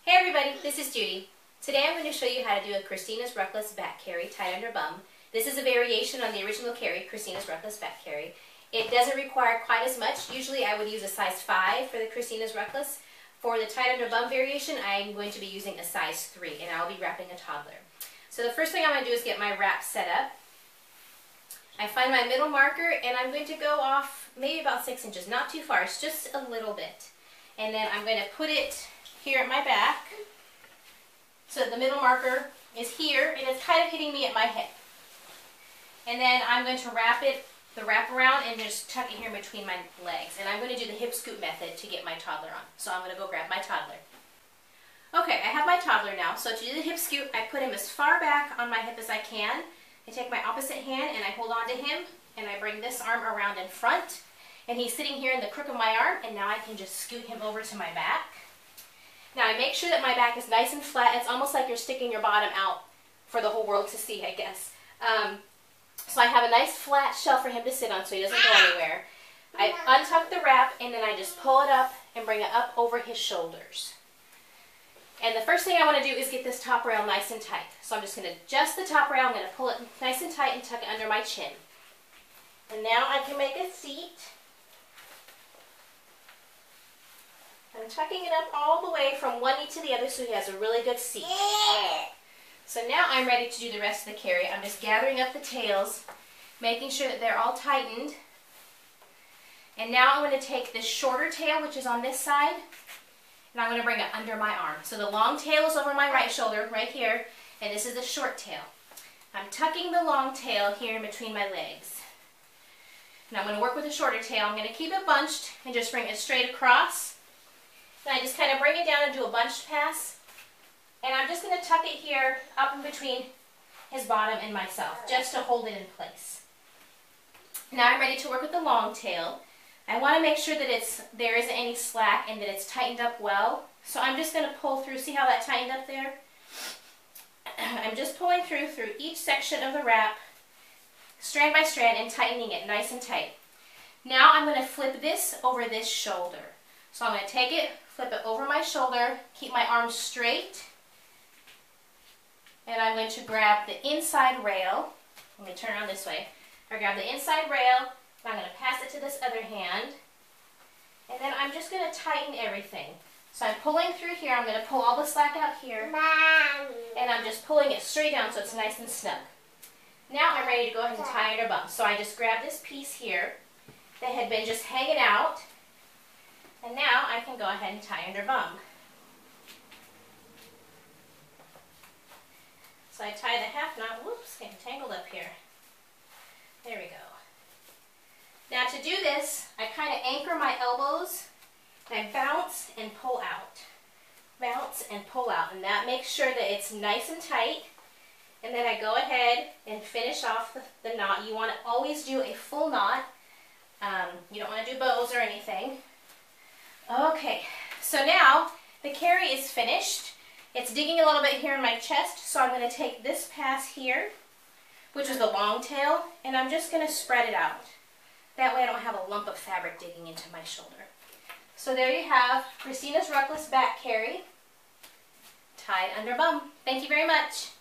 Hey everybody, this is Judy. Today I'm going to show you how to do a Christina's Ruckless back carry tied under bum. This is a variation on the original carry, Christina's Ruckless back carry. It doesn't require quite as much. Usually I would use a size 5 for the Christina's Ruckless. For the tied under bum variation, I'm going to be using a size 3 and I'll be wrapping a toddler. So the first thing I'm going to do is get my wrap set up. I find my middle marker and I'm going to go off maybe about 6 inches, not too far, it's just a little bit. And then I'm going to put it here at my back. So the middle marker is here and it's kind of hitting me at my hip. And then I'm going to wrap around and just tuck it here in between my legs. And I'm going to do the hip scoop method to get my toddler on. So I'm going to go grab my toddler. Okay, I have my toddler now. So to do the hip scoop, I put him as far back on my hip as I can. I take my opposite hand and I hold on to him and I bring this arm around in front. And he's sitting here in the crook of my arm and now I can just scoot him over to my back. Now I make sure that my back is nice and flat. It's almost like you're sticking your bottom out for the whole world to see, I guess. So I have a nice flat shelf for him to sit on so he doesn't go anywhere. I untuck the wrap and then I just pull it up and bring it up over his shoulders. And the first thing I want to do is get this top rail nice and tight. So I'm just going to adjust the top rail. I'm going to pull it nice and tight and tuck it under my chin. And now I can make a seat. I'm tucking it up all the way from one knee to the other so he has a really good seat. So now I'm ready to do the rest of the carry. I'm just gathering up the tails, making sure that they're all tightened. And now I'm going to take this shorter tail, which is on this side, and I'm going to bring it under my arm. So the long tail is over my right shoulder, right here, and this is the short tail. I'm tucking the long tail here in between my legs. And I'm going to work with the shorter tail. I'm going to keep it bunched and just bring it straight across. Then I just kind of bring it down and do a bunched pass. And I'm just going to tuck it here up in between his bottom and myself, just to hold it in place. Now I'm ready to work with the long tail. I want to make sure that there isn't any slack and that it's tightened up well. So I'm just going to pull through. See how that tightened up there? I'm just pulling through each section of the wrap, strand by strand, and tightening it nice and tight. Now I'm going to flip this over this shoulder. So I'm going to take it, flip it over my shoulder, keep my arms straight, and I'm going to grab the inside rail. Let me turn around this way. I grab the inside rail, and I'm going to pass it to this other hand, and then I'm just going to tighten everything. So I'm pulling through here, I'm going to pull all the slack out here, and I'm just pulling it straight down so it's nice and snug. Now I'm ready to go ahead and tie under bum. So I just grabbed this piece here that had been just hanging out, and now I can go ahead and tie under bum. So I tie the half knot, whoops, getting tangled up here. There we go. Now to do this, I kind of anchor my elbows, and I bounce and pull out. Bounce and pull out, and that makes sure that it's nice and tight. And then I go ahead and finish off the knot. You want to always do a full knot. You don't want to do bows or anything. Okay, so now the carry is finished. It's digging a little bit here in my chest, so I'm going to take this pass here, which is the long tail, and I'm just going to spread it out. That way I don't have a lump of fabric digging into my shoulder. So there you have Christina's Ruckless back carry tied under bum. Thank you very much.